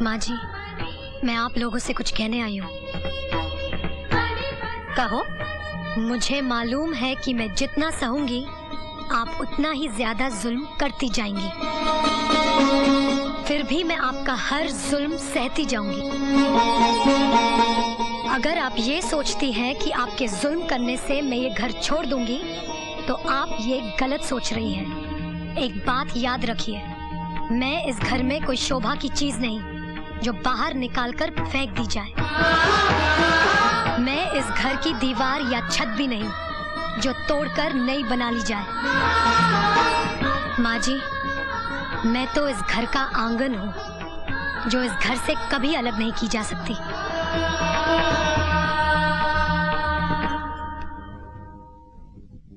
माँ जी, मैं आप लोगों से कुछ कहने आई हूँ। कहो। मुझे मालूम है कि मैं जितना सहूंगी आप उतना ही ज्यादा जुल्म करती जाएंगी, फिर भी मैं आपका हर जुल्म सहती जाऊंगी। अगर आप ये सोचती हैं कि आपके जुल्म करने से मैं ये घर छोड़ दूंगी तो आप ये गलत सोच रही हैं। एक बात याद रखिए, मैं इस घर में कोई शोभा की चीज नहीं जो बाहर निकालकर फेंक दी जाए। मैं इस घर की दीवार या छत भी नहीं जो तोड़कर नई बना ली जाए। माँ जी, मैं तो इस घर का आंगन हूँ जो इस घर से कभी अलग नहीं की जा सकती।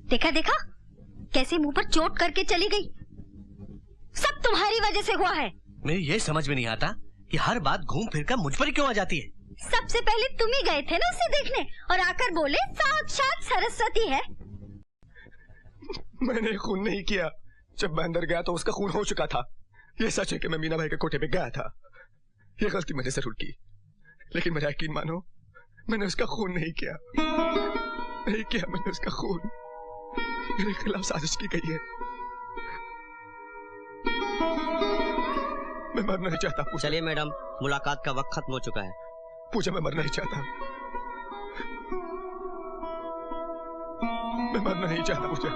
देखा देखा कैसे मुंह पर चोट करके चली गई। सब तुम्हारी वजह से हुआ है। मेरी ये समझ में नहीं आता कि हर बात घूम फिर कर मुझ पर क्यों आ जाती है। सबसे पहले तुम ही गए थे ना उसे देखने और आकर बोले साक्षात सरस्वती है। मैंने खून नहीं किया। जब मैं अंदर गया तो उसका खून हो चुका था। ये सच है कि मैं मीना भाई के कोठे पे गया था। ये गलती मैंने जरूर की, लेकिन मेरा यकीन मानो, मैंने उसका खून नहीं किया। नहीं किया मैंने उसका खून। मेरे खिलाफ साजिश की गई है। मैं मरना नहीं चाहता। चलिए मैडम, मुलाकात का वक्त खत्म हो चुका है। पूजा, मैं मरना नहीं चाहता। मैं मरना नहीं चाहता पूजा।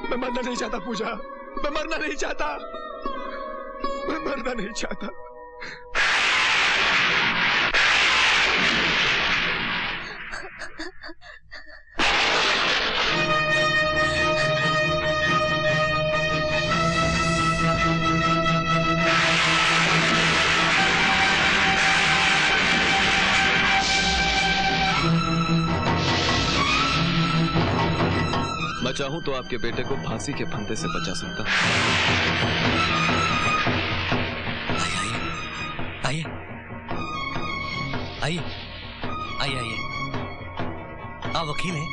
मैं मरना नहीं चाहता पूजा। मैं मरना नहीं चाहता। मैं मरना नहीं चाहता। मैं चाहूं तो आपके बेटे को फांसी के फंदे से बचा सकता हूं। आइए आइए आइए आइए। आप वकील हैं?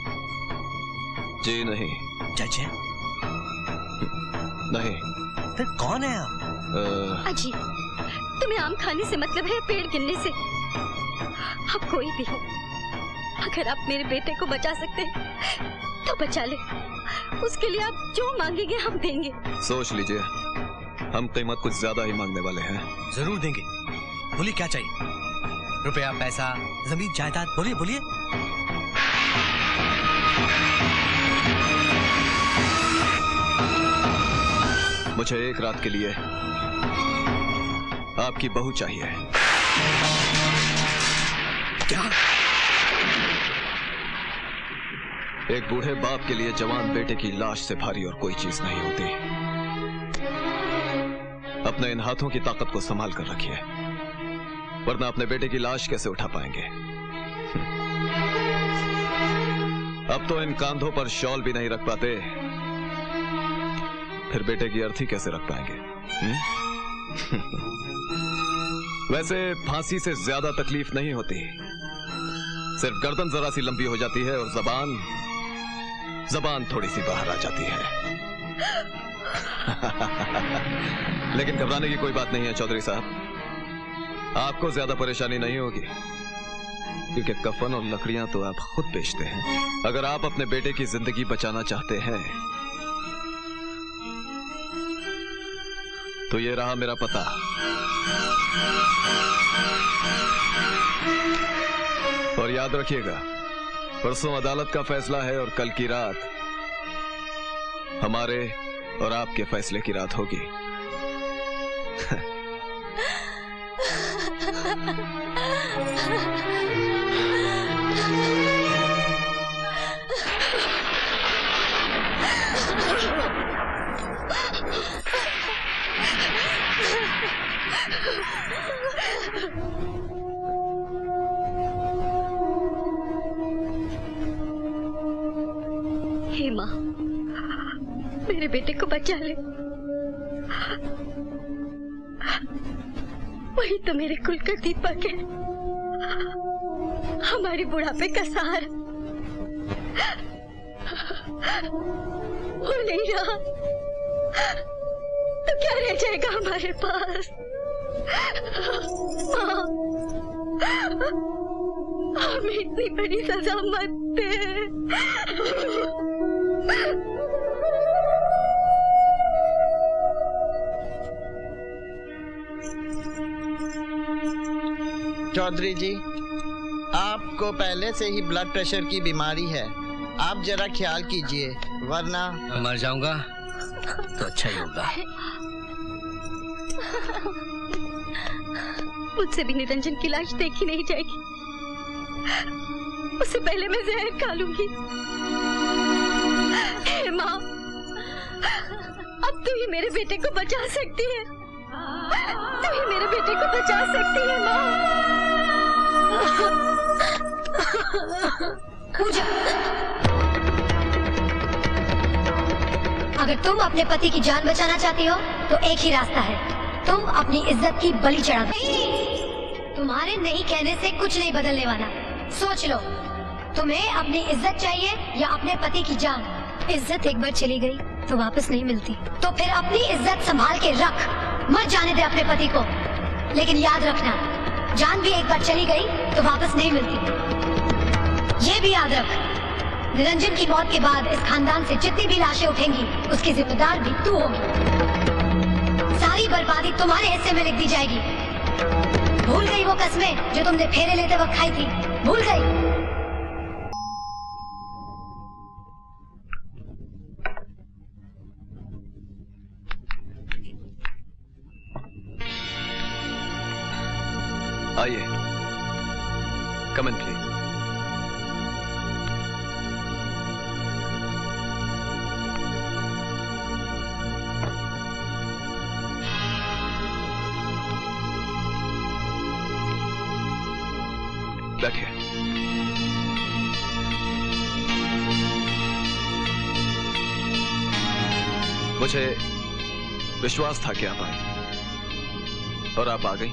जी नहीं। जज हैं? नहीं। फिर कौन है आप? अजी, तुम्हें आम खाने से मतलब है पेड़ गिनने से? आप कोई भी हो, अगर आप मेरे बेटे को बचा सकते हैं तो बचा ले। उसके लिए आप जो मांगेंगे हम देंगे। सोच लीजिए, हम कीमत कुछ ज्यादा ही मांगने वाले हैं। जरूर देंगे। बोलिए क्या चाहिए? रुपया, पैसा, जमीन, जायदाद, बोलिए बोलिए। मुझे एक रात के लिए आपकी बहू चाहिए। क्या? एक बूढ़े बाप के लिए जवान बेटे की लाश से भारी और कोई चीज नहीं होती। अपने इन हाथों की ताकत को संभाल कर रखिए, वरना अपने बेटे की लाश कैसे उठा पाएंगे। अब तो इन कांधों पर शॉल भी नहीं रख पाते, फिर बेटे की अर्थी कैसे रख पाएंगे? वैसे फांसी से ज्यादा तकलीफ नहीं होती, सिर्फ गर्दन जरा सी लंबी हो जाती है और जबान थोड़ी सी बाहर आ जाती है। लेकिन घबराने की कोई बात नहीं है चौधरी साहब, आपको ज्यादा परेशानी नहीं होगी, क्योंकि कफन और लकड़ियां तो आप खुद बेचते हैं। अगर आप अपने बेटे की जिंदगी बचाना चाहते हैं तो ये रहा मेरा पता। और याद रखिएगा, परसों अदालत का फैसला है और कल की रात हमारे और आपके फैसले की रात होगी। हे माँ, मेरे बेटे को बचा ले। वही तो मेरे कुल का दीपक है, हमारे बुढ़ापे का सहारा। वो नहीं रहा तो क्या रह जाएगा हमारे पास? इतनी बड़ी सजा मत दे। चौधरी जी, आपको पहले से ही ब्लड प्रेशर की बीमारी है, आप जरा ख्याल कीजिए वरना मर जाऊंगा तो अच्छा ही होगा। मुझसे भी निरंजन की लाश देखी नहीं जाएगी, उससे पहले मैं जहर खा लूंगी। हे माँ, अब तू ही मेरे बेटे को बचा सकती है, तू ही मेरे बेटे को बचा सकती है माँ। पूजा, अगर तुम अपने पति की जान बचाना चाहती हो तो एक ही रास्ता है, तुम अपनी इज्जत की बलि चढ़ा दो। तुम्हारे नहीं कहने से कुछ नहीं बदलने वाला, सोच लो, तुम्हें अपनी इज्जत चाहिए या अपने पति की जान? इज्जत एक बार चली गई तो वापस नहीं मिलती, तो फिर अपनी इज्जत संभाल के रख, मत जाने दे अपने पति को। लेकिन याद रखना, जान भी एक बार चली गई तो वापस नहीं मिलती। ये भी याद रख, निरंजन की मौत के बाद इस खानदान से जितनी भी लाशें उठेंगी उसकी जिम्मेदार भी तू होगी। सारी बर्बादी तुम्हारे हिस्से में लिख दी जाएगी। भूल गई वो कस्में जो तुमने फेरे लेते वक्त खाई थी? भूल गई? आइए, कम इन प्लीज। बैठिए। मुझे विश्वास था कि आप आए और आप आ गई।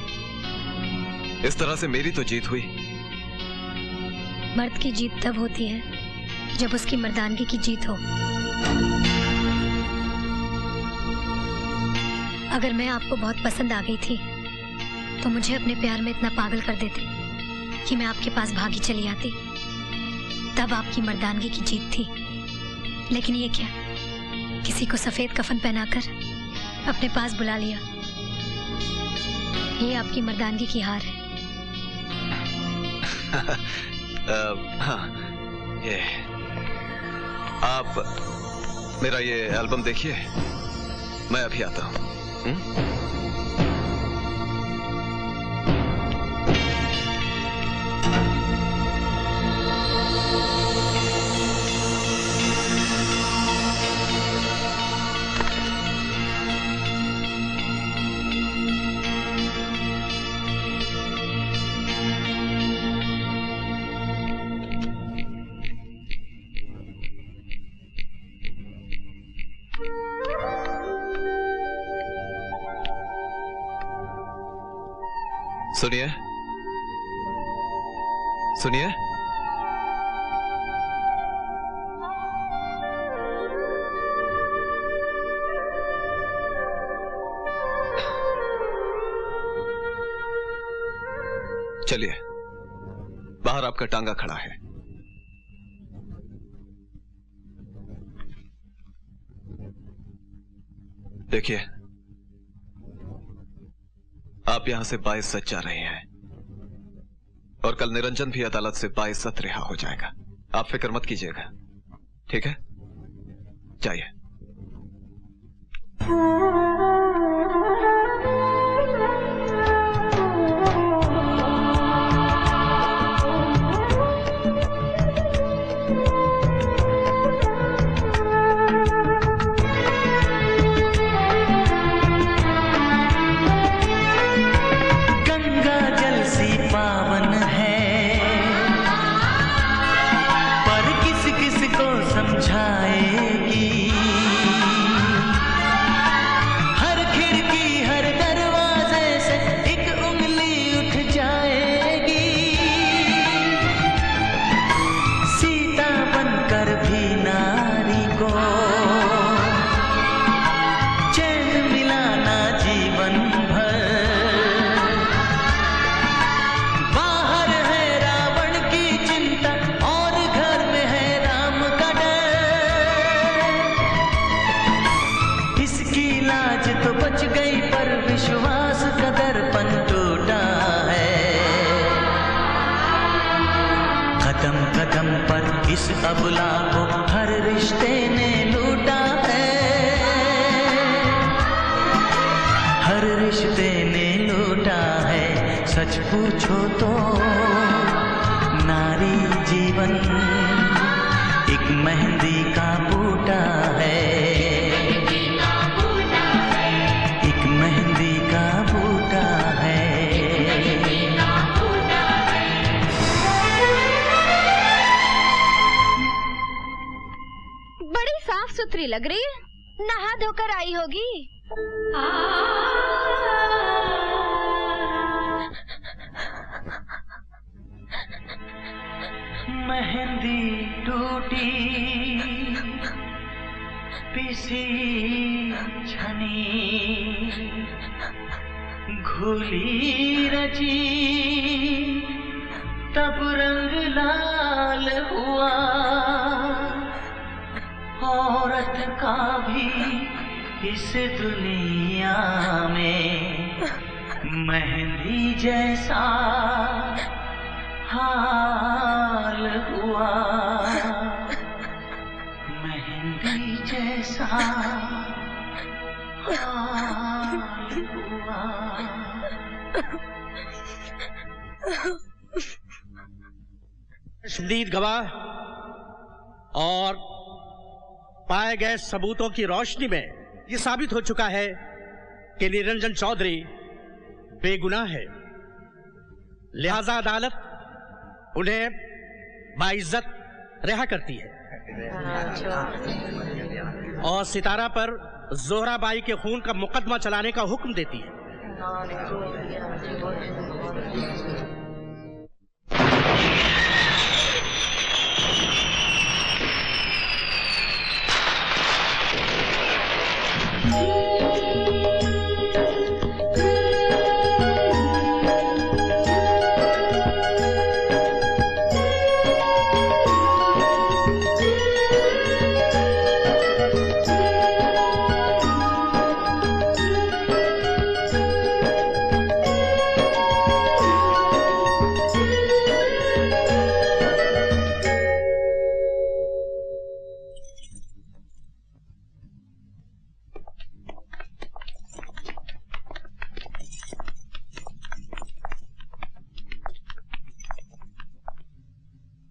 इस तरह से मेरी तो जीत हुई। मर्द की जीत तब होती है जब उसकी मर्दानगी की जीत हो। अगर मैं आपको बहुत पसंद आ गई थी तो मुझे अपने प्यार में इतना पागल कर देते कि मैं आपके पास भागी चली आती, तब आपकी मर्दानगी की जीत थी। लेकिन ये क्या, किसी को सफेद कफन पहनाकर अपने पास बुला लिया। ये आपकी मर्दानगी की हार है। हाँ, ये आप मेरा ये एल्बम देखिए, मैं अभी आता हूँ। सुनिए, सुनिए। चलिए, बाहर आपका टांगा खड़ा है। देखिए, आप यहां से बाइज्जत जा रहे हैं और कल निरंजन भी अदालत से बाइज्जत रिहा हो जाएगा। आप फिक्र मत कीजिएगा, ठीक है? जाइए। इस अबला को हर रिश्ते ने लूटा है, हर रिश्ते ने लूटा है। सच पूछो तो नारी जीवन एक मेहंदी का बूटा है, एक मेहंदी का बूटा है। बड़ी साफ सुथरी लग रही है, नहा धोकर आई होगी। मेहंदी टूटी पिसी छनी, घुली रची तब रंग लाल हुआ। औरत का भी इस दुनिया में मेहंदी जैसा हाल हुआ, मेहंदी जैसा हाल हुआ। शदीद गवाह और पाए गए सबूतों की रोशनी में यह साबित हो चुका है कि निरंजन चौधरी बेगुनाह है। लिहाजा अदालत उन्हें बाइज्जत रिहा करती है और सितारा पर जोहरा बाई के खून का मुकदमा चलाने का हुक्म देती है।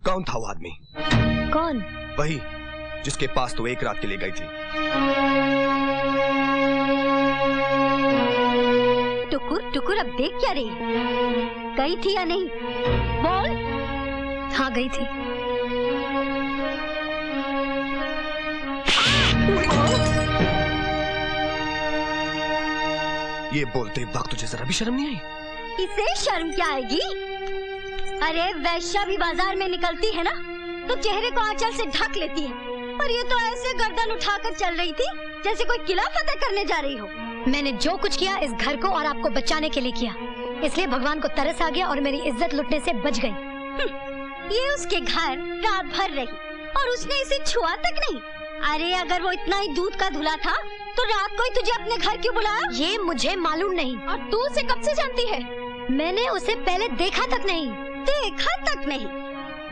कौन था वो आदमी? कौन? वही जिसके पास तो एक रात के लिए गई थी। टुकुर टुकुर अब देख क्या रही? गई थी या नहीं? बोल। हाँ गई थी। ये बोलते वक्त तुझे जरा भी शर्म नहीं आई? इसे शर्म क्या आएगी? अरे वैश्या भी बाजार में निकलती है ना तो चेहरे को आंचल से ढक लेती है, और ये तो ऐसे गर्दन उठाकर चल रही थी जैसे कोई किला फतेह करने जा रही हो। मैंने जो कुछ किया इस घर को और आपको बचाने के लिए किया, इसलिए भगवान को तरस आ गया और मेरी इज्जत लुटने से बच गई। ये उसके घर रात भर रही और उसने इसे छुआ तक नहीं। अरे अगर वो इतना ही दूध का धुला था तो रात को ही तुझे अपने घर क्यों बुलाया? ये मुझे मालूम नहीं। और तू उसे कब से जानती है? मैंने उसे पहले देखा तक नहीं। देखा तक नहीं?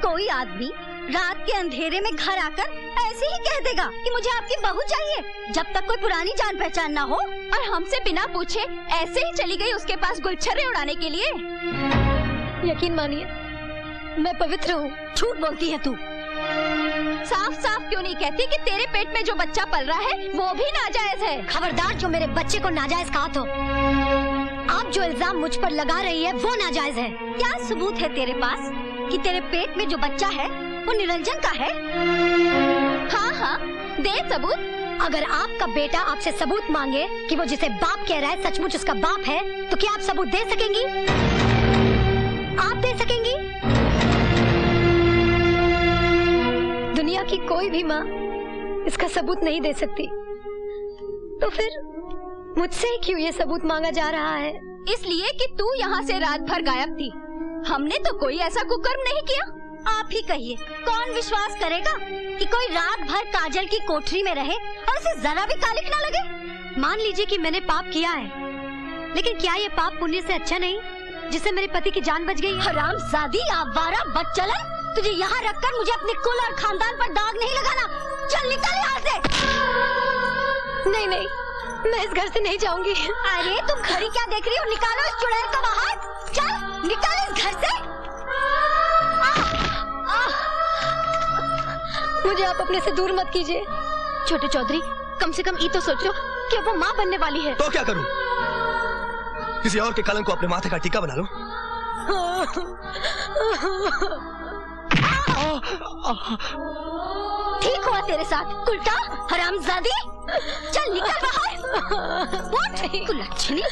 कोई आदमी रात के अंधेरे में घर आकर ऐसे ही कह देगा कि मुझे आपकी बहू चाहिए, जब तक कोई पुरानी जान पहचान ना हो? और हमसे बिना पूछे ऐसे ही चली गई उसके पास गुलछर्रे उड़ाने के लिए? यकीन मानिए मैं पवित्र हूँ। झूठ बोलती है तू। साफ साफ क्यों नहीं कहती कि तेरे पेट में जो बच्चा पल रहा है वो भी नाजायज है? खबरदार जो मेरे बच्चे को नाजायज कहा तो। आप जो इल्जाम मुझ पर लगा रही है वो नाजायज है। क्या सबूत है तेरे पास कि तेरे पेट में जो बच्चा है वो निरंजन का है? हाँ हाँ दे सबूत। अगर आपका बेटा आपसे सबूत मांगे कि वो जिसे बाप कह रहा है सचमुच उसका बाप है, तो क्या आप सबूत दे सकेंगी? आप दे सकेंगी? दुनिया की कोई भी माँ इसका सबूत नहीं दे सकती, तो फिर मुझसे क्यों ये सबूत मांगा जा रहा है? इसलिए कि तू यहाँ से रात भर गायब थी। हमने तो कोई ऐसा कुकर्म नहीं किया। आप ही कहिए, कौन विश्वास करेगा कि कोई रात भर काजल की कोठरी में रहे और उसे जरा भी कालिक न लगे? मान लीजिए कि मैंने पाप किया है, लेकिन क्या ये पाप पुण्य से अच्छा नहीं जिससे मेरे पति की जान बच गई? हरामजादी, आवारा, बदचलन, तुझे यहाँ रखकर मुझे अपने कुल और खानदान पर दाग नहीं लगाना। चल निकल यहाँ से। नहीं नहीं, मैं इस घर से नहीं जाऊंगी। अरे तुम घड़ी क्या देख रही हो? निकालो इस चुड़ैल को बाहर। चल निकाल इस घर से। मुझे आप अपने से दूर मत कीजिए। छोटे चौधरी, कम से कम ये तो सोचो कि वो माँ बनने वाली है। तो क्या करूं? किसी और के कलंक को अपने माथे का टीका बना लूं? ठीक हुआ तेरे साथ उल्टा हरामजादी। चल निकल बाहर। उठ कुलच्छनी।